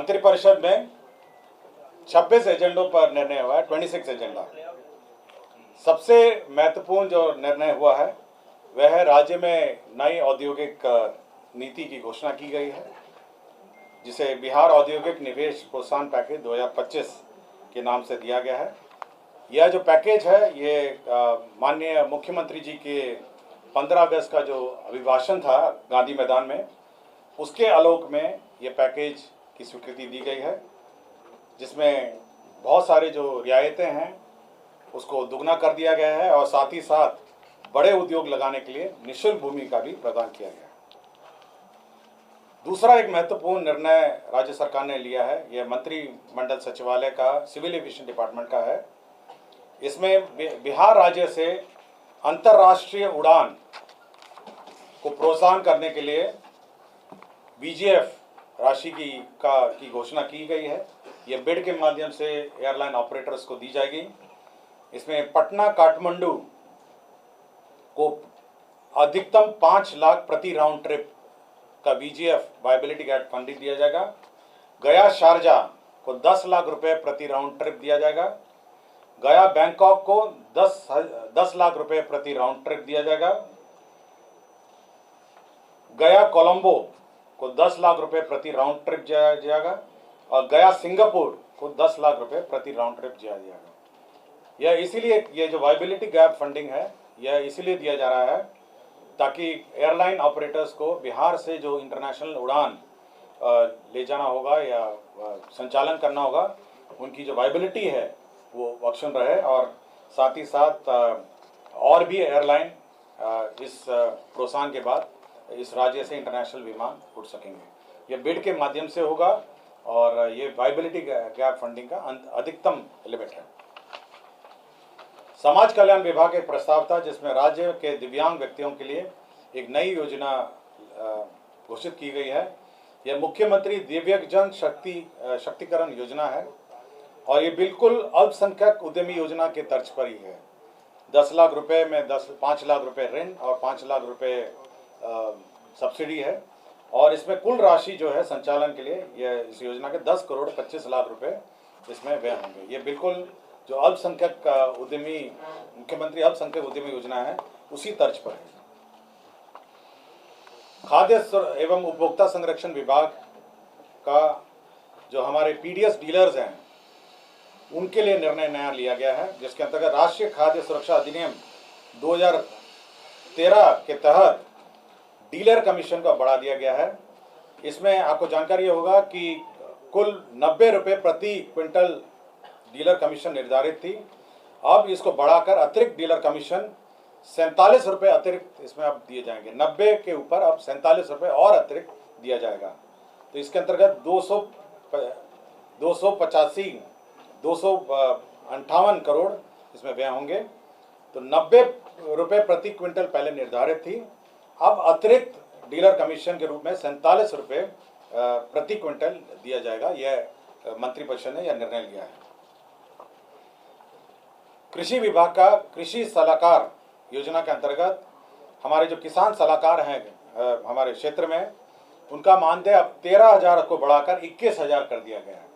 मंत्रिपरिषद में 26 एजेंडों पर निर्णय हुआ है, 26 एजेंडा। सबसे महत्वपूर्ण जो निर्णय हुआ है वह है राज्य में नई औद्योगिक नीति की घोषणा की गई है, जिसे बिहार औद्योगिक निवेश प्रोत्साहन पैकेज 2025 के नाम से दिया गया है। यह जो पैकेज है ये माननीय मुख्यमंत्री जी के 15 अगस्त का जो अभिभाषण था गांधी मैदान में, उसके आलोक में ये पैकेज की स्वीकृति दी गई है, जिसमें बहुत सारे जो रियायतें हैं उसको दुगना कर दिया गया है और साथ ही साथ बड़े उद्योग लगाने के लिए निःशुल्क भूमि का भी प्रदान किया गया है। दूसरा एक महत्वपूर्ण निर्णय राज्य सरकार ने लिया है, यह मंत्रिमंडल सचिवालय का सिविल एविएशन डिपार्टमेंट का है। इसमें बिहार राज्य से अंतर्राष्ट्रीय उड़ान को प्रोत्साहन करने के लिए बीजीएफ राशि की घोषणा की गई है। यह बिड के माध्यम से एयरलाइन ऑपरेटर्स को दी जाएगी। इसमें पटना काठमांडू को अधिकतम 5 लाख प्रति राउंड ट्रिप का बीजीएफ वायबिलिटी गैप फंडिंग दिया जाएगा। गया शारजा को 10 लाख रुपए प्रति राउंड ट्रिप दिया जाएगा। गया बैंकॉक को 10 लाख रुपए प्रति राउंड ट्रिप दिया जाएगा। गया कोलंबो को 10 लाख रुपए प्रति राउंड ट्रिप दिया जाएगा और गया सिंगापुर को 10 लाख रुपए प्रति राउंड ट्रिप दिया जाएगा। यह इसीलिए ये जो वायबिलिटी गैप फंडिंग है यह इसीलिए दिया जा रहा है ताकि एयरलाइन ऑपरेटर्स को बिहार से जो इंटरनेशनल उड़ान ले जाना होगा या संचालन करना होगा, उनकी जो वायबिलिटी है वो ऑप्शन रहे और साथ ही साथ और भी एयरलाइन इस प्रोत्साहन के बाद इस राज्य से इंटरनेशनल विमान उड़ सकेंगे। यह बिड के माध्यम से होगा और ये वायबिलिटी गैप फंडिंग का अधिकतम लिमिट है। समाज कल्याण विभाग का एक प्रस्ताव था जिसमें राज्य के दिव्यांग व्यक्तियों के लिए एक नई योजना घोषित की गई है। यह मुख्यमंत्री दिव्यांगजन शक्तिकरण योजना है और ये बिल्कुल अल्पसंख्यक उद्यमी योजना के तर्ज पर ही है। 10 लाख रुपए में 5 लाख रुपए ऋण और 5 लाख रुपए सब्सिडी है और इसमें कुल राशि जो है संचालन के लिए यह इस योजना के 10 करोड़ 25 लाख रुपए इसमें व्यय होंगे। ये बिल्कुल जो अल्पसंख्यक उद्यमी मुख्यमंत्री अल्पसंख्यक उद्यमी योजना है उसी तर्ज पर है। खाद्य एवं उपभोक्ता संरक्षण विभाग का जो हमारे पीडीएस डीलर्स हैं उनके लिए निर्णय नया लिया गया है, जिसके अंतर्गत राष्ट्रीय खाद्य सुरक्षा अधिनियम 2013 के तहत डीलर कमीशन को बढ़ा दिया गया है। इसमें आपको जानकारी होगा कि कुल 90 रुपये प्रति क्विंटल डीलर कमीशन निर्धारित थी। अब इसको बढ़ाकर अतिरिक्त डीलर कमीशन 47 रुपये अतिरिक्त इसमें अब दिए जाएंगे। 90 के ऊपर अब 47 रुपये और अतिरिक्त दिया जाएगा। तो इसके अंतर्गत 258 करोड़ इसमें व्यय होंगे। तो 90 रुपये प्रति क्विंटल पहले निर्धारित थी, अब अतिरिक्त डीलर कमीशन के रूप में 47 रुपये प्रति क्विंटल दिया जाएगा। यह मंत्रिपरिषद ने यह निर्णय लिया है। कृषि विभाग का कृषि सलाहकार योजना के अंतर्गत हमारे जो किसान सलाहकार हैं हमारे क्षेत्र में, उनका मानदेय अब 13,000 को बढ़ाकर 21,000 कर दिया गया है।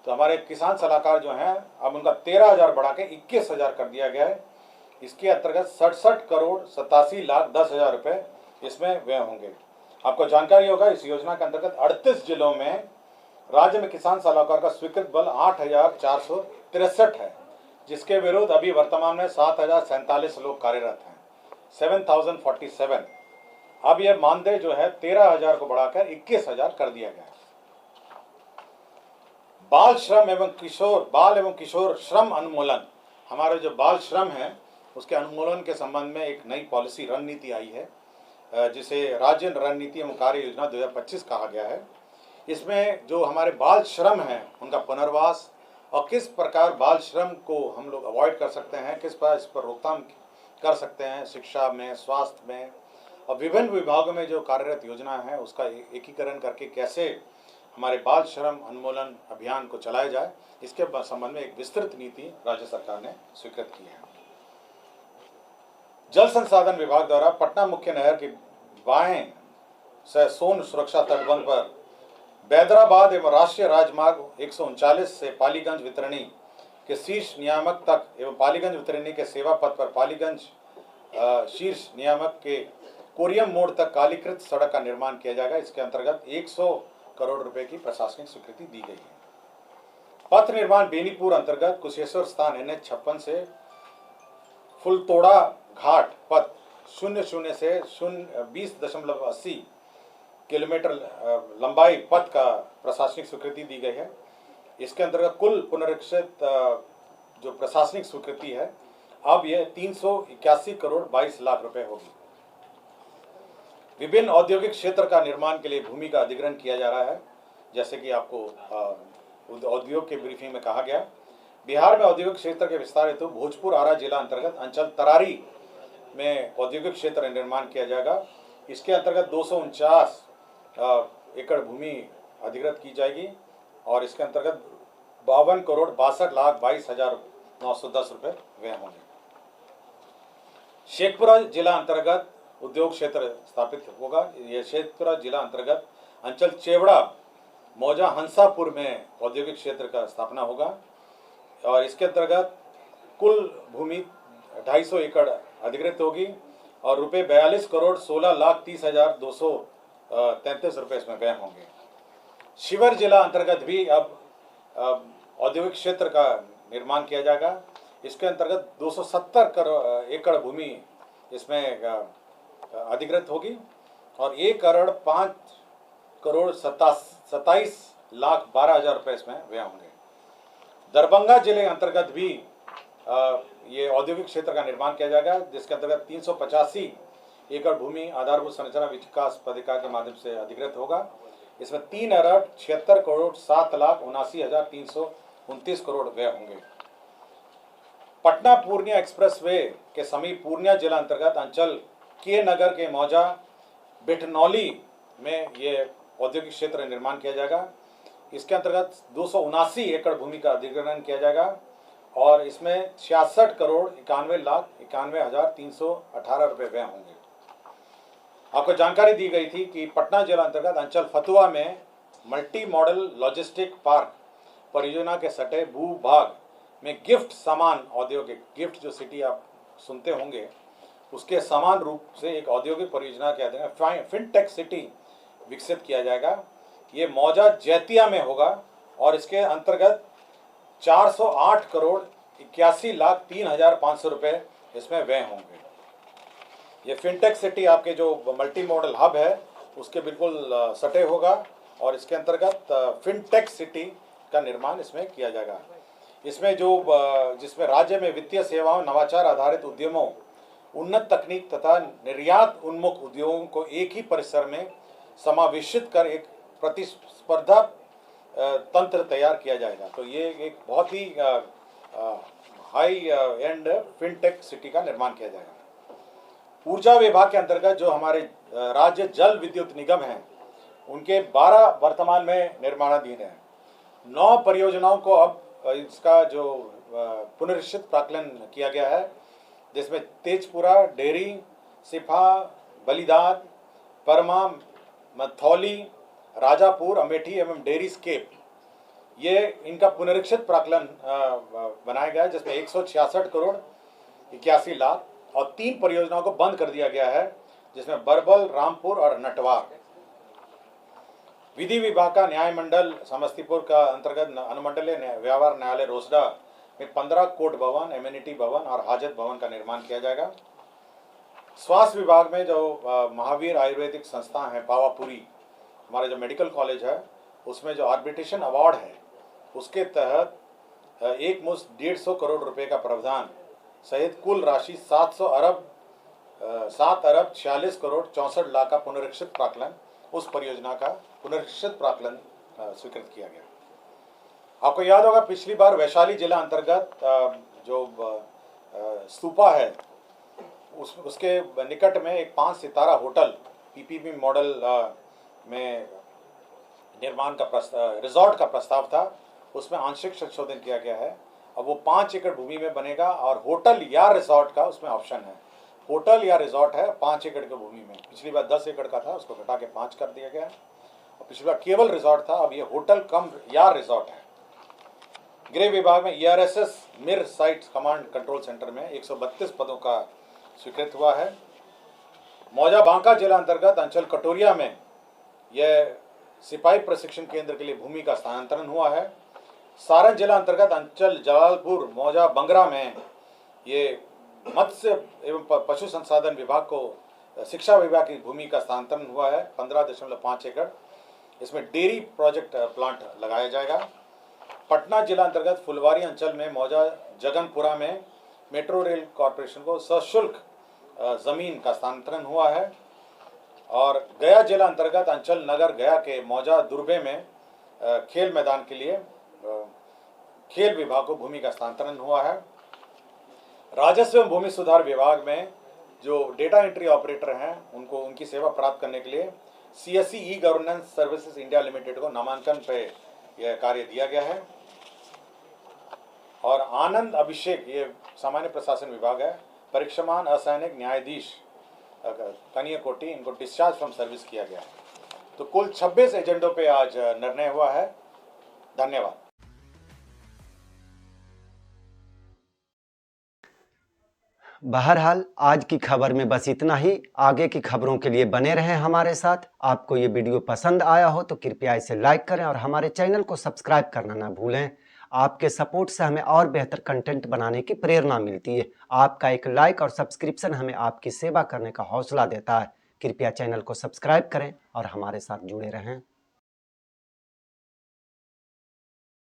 तो हमारे किसान सलाहकार जो हैं अब उनका 13,000 बढ़ा के 21,000 कर दिया गया है। इसके अंतर्गत 67 करोड़ 87 लाख 10,000 रुपये इसमें व्यय होंगे। आपको जानकारी होगा इस योजना के अंतर्गत 38 जिलों में राज्य में किसान सलाहकार का स्वीकृत बल 8,463 है, जिसके विरुद्ध अभी वर्तमान में 7,047 लोग कार्यरत हैं, 7,047। अब यह मानदेय जो है 13,000 को बढ़ाकर 21,000 कर दिया गया है। बाल एवं किशोर श्रम उन्मूलन, हमारे जो बाल श्रम है उसके उन्मूलन के संबंध में एक नई पॉलिसी रणनीति आई है, जिसे राज्य रणनीति एवं कार्य योजना 2025 कहा गया है। इसमें जो हमारे बाल श्रम हैं उनका पुनर्वास और किस प्रकार बाल श्रम को हम लोग अवॉइड कर सकते हैं, किस प्रकार इस पर रोकथाम कर सकते हैं, शिक्षा में, स्वास्थ्य में और विभिन्न विभागों में जो कार्यरत योजना है उसका एकीकरण करके कैसे हमारे बाल श्रम उन्मूलन अभियान को चलाया जाए, इसके संबंध में एक विस्तृत नीति राज्य सरकार ने स्वीकृत की है। जल संसाधन विभाग द्वारा पटना मुख्य नहर के बाएं से सोन सुरक्षा तटबंध पर बैदराबाद एवं राष्ट्रीय राजमार्ग 139 से पालीगंज वितरणी के शीर्ष नियामक तक एवं पालीगंज वितरणी के सेवा पथ पर पालीगंज शीर्ष नियामक के कोरियम मोड़ तक कालीकृत सड़क का निर्माण किया जाएगा। इसके अंतर्गत 100 करोड़ रुपए की प्रशासनिक स्वीकृति दी गई है। पथ निर्माण बेनीपुर अंतर्गत कुशेश्वर स्थान NH56 से फुलतोड़ा घाट पथ 00 से 20.80 किलोमीटर लंबाई पथ का प्रशासनिक स्वीकृति दी गई है। इसके अंतर्गत कुल पुनरीक्षित जो प्रशासनिक स्वीकृति है अब यह 381 करोड़ 22 लाख रुपए होगी। विभिन्न औद्योगिक क्षेत्र का निर्माण के लिए भूमि का अधिग्रहण किया जा रहा है। जैसे कि आपको उद्योग के ब्रीफिंग में कहा गया, बिहार में औद्योगिक क्षेत्र के विस्तार हेतु भोजपुर आरा जिला अंतर्गत अंचल तरारी में औद्योगिक क्षेत्र निर्माण किया जाएगा। इसके अंतर्गत 249 एकड़ भूमि अधिग्रहित की जाएगी और इसके अंतर्गत 52 करोड़ 62 लाख 22,910 रुपये व्यय होंगे। शेखपुरा जिला अंतर्गत उद्योग क्षेत्र स्थापित होगा। यह शेखपुरा जिला अंतर्गत अंचल चेवड़ा मौजा हंसापुर में औद्योगिक क्षेत्र का स्थापना होगा और इसके अंतर्गत कुल भूमि 250 एकड़ अधिग्रहित होगी और रुपये 42 करोड़ 16 लाख 30,233 रुपये इसमें व्यय होंगे। शिवर जिला अंतर्गत भी अब औद्योगिक क्षेत्र का निर्माण किया जाएगा। इसके अंतर्गत 270 एकड़ भूमि इसमें अधिग्रहित होगी और 1 करोड़ 5 करोड़ 27 लाख 12,000 रुपये इसमें व्यय होंगे। दरभंगा जिले अंतर्गत भी ये औद्योगिक क्षेत्र का निर्माण किया जाएगा, जिसके अंतर्गत 385 एकड़ भूमि आधारभूत संरचना विकास प्राधिकार के माध्यम से अधिग्रहित होगा। इसमें 3 अरब 76 करोड़ 7 लाख 79,329 करोड़ व्यय होंगे। पटना पूर्णिया एक्सप्रेस वे के समीप पूर्णिया जिला अंतर्गत अंचल के नगर के मौजा बिठनौली में ये औद्योगिक क्षेत्र निर्माण किया जाएगा। इसके अंतर्गत 279 एकड़ भूमि का अधिग्रहण किया जाएगा और इसमें 66 करोड़ 91 लाख 91,318 रुपये व्यय होंगे। आपको जानकारी दी गई थी कि पटना जिला अंतर्गत अंचल फतुआ में मल्टी मॉडल लॉजिस्टिक पार्क परियोजना के सटे भूभाग में गिफ्ट समान औद्योगिक गिफ्ट जो सिटी आप सुनते होंगे उसके समान रूप से एक औद्योगिक परियोजना के अधीन फिनटेक सिटी विकसित किया जाएगा। ये मौजा जैतिया में होगा और इसके अंतर्गत 408 करोड़ 81 लाख 3,500 रुपये इसमें व्यय होंगे। ये फिनटेक सिटी आपके जो मल्टी मॉडल हब है उसके बिल्कुल सटे होगा और इसके अंतर्गत फिनटेक सिटी का निर्माण इसमें किया जाएगा। इसमें जिसमें राज्य में वित्तीय सेवाओं, नवाचार आधारित उद्यमों, उन्नत तकनीक तथा निर्यात उन्मुख उद्योगों को एक ही परिसर में समावेशित कर एक प्रतिस्पर्धा तंत्र तैयार किया जाएगा। तो ये एक बहुत ही हाई एंड फिनटेक सिटी का निर्माण किया जाएगा। ऊर्जा विभाग के अंतर्गत जो हमारे राज्य जल विद्युत निगम हैं उनके 12 वर्तमान में निर्माणाधीन हैं। 9 परियोजनाओं को अब इसका जो पुनरीक्षित प्राक्कलन किया गया है, जिसमें तेजपुरा, डेरी, सिफा, बलिदाद, परमा, मथौली, राजापुर, अमेठी एवं डेरी स्केप, ये इनका पुनरीक्षित प्राक्कलन बनाया गया है, जिसमें 166 करोड़ 81 लाख और 3 परियोजनाओं को बंद कर दिया गया है, जिसमें बरबल, रामपुर और नटवार। विधि विभाग का न्याय मंडल समस्तीपुर का अंतर्गत अनुमंडलीय व्यवहार न्यायालय रोसडा में 15 कोर्ट भवन, एम्यूनिटी भवन और हाजत भवन का निर्माण किया जाएगा। स्वास्थ्य विभाग में जो महावीर आयुर्वेदिक संस्था है पावापुरी, हमारा जो मेडिकल कॉलेज है, उसमें जो आर्बिट्रेशन अवार्ड है उसके तहत एक मुश्त 150 करोड़ रुपए का प्रावधान सहित कुल राशि 7 अरब 46 करोड़ 64 लाख का पुनरीक्षित प्राक्कलन, उस परियोजना का पुनरीक्षित प्राक्कलन स्वीकृत किया गया। आपको याद होगा पिछली बार वैशाली जिला अंतर्गत जो स्तूपा है उसके निकट में एक 5 सितारा होटल पीपीपी मॉडल में निर्माण का रिजॉर्ट का प्रस्ताव था, उसमें आंशिक संशोधन किया गया है। अब वो 5 एकड़ भूमि में बनेगा और होटल या रिजॉर्ट का उसमें ऑप्शन है। होटल या रिजॉर्ट है 5 एकड़ की भूमि में, पिछली बार 10 एकड़ का था, उसको घटा के 5 कर दिया गया। पिछली बार केवल रिजॉर्ट था, अब ये होटल कम यार रिजॉर्ट है। गृह विभाग में ERSS मिर साइट कमांड कंट्रोल सेंटर में 132 पदों का स्वीकृत हुआ है। मौजा बांका जिला अंतर्गत अंचल कटोरिया में यह सिपाही प्रशिक्षण केंद्र के लिए भूमि का स्थानांतरण हुआ है। सारण जिला अंतर्गत अंचल जलालपुर मौजा बंगरा में ये मत्स्य एवं पशु संसाधन विभाग को शिक्षा विभाग की भूमि का स्थानांतरण हुआ है 15.5 एकड़। इसमें डेयरी प्रोजेक्ट प्लांट लगाया जाएगा। पटना जिला अंतर्गत फुलवारी अंचल में मौजा जगनपुरा में मेट्रो रेल कॉरपोरेशन को सशुल्क जमीन का स्थानांतरण हुआ है। और गया जिला अंतर्गत अंचल नगर गया के मौजा दुर्बे में खेल मैदान के लिए खेल विभाग को भूमि का स्थानांतरण हुआ है। राजस्व एवं भूमि सुधार विभाग में जो डेटा एंट्री ऑपरेटर हैं उनको उनकी सेवा प्राप्त करने के लिए CSE e governance services India limited को नामांकन पे यह कार्य दिया गया है। और आनंद अभिषेक, ये सामान्य प्रशासन विभाग है, परीक्षमान असैनिक न्यायाधीश कनिया कोटि, इनको डिस्चार्ज फ्रॉम सर्विस किया गया है। तो कुल 26 एजेंडों पे आज निर्णय हुआ है। धन्यवाद। बहरहाल आज की खबर में बस इतना ही। आगे की खबरों के लिए बने रहें हमारे साथ। आपको ये वीडियो पसंद आया हो तो कृपया इसे लाइक करें और हमारे चैनल को सब्सक्राइब करना ना भूलें। आपके सपोर्ट से हमें और बेहतर कंटेंट बनाने की प्रेरणा मिलती है। आपका एक लाइक और सब्सक्रिप्शन हमें आपकी सेवा करने का हौसला देता है। कृपया चैनल को सब्सक्राइब करें और हमारे साथ जुड़े रहें।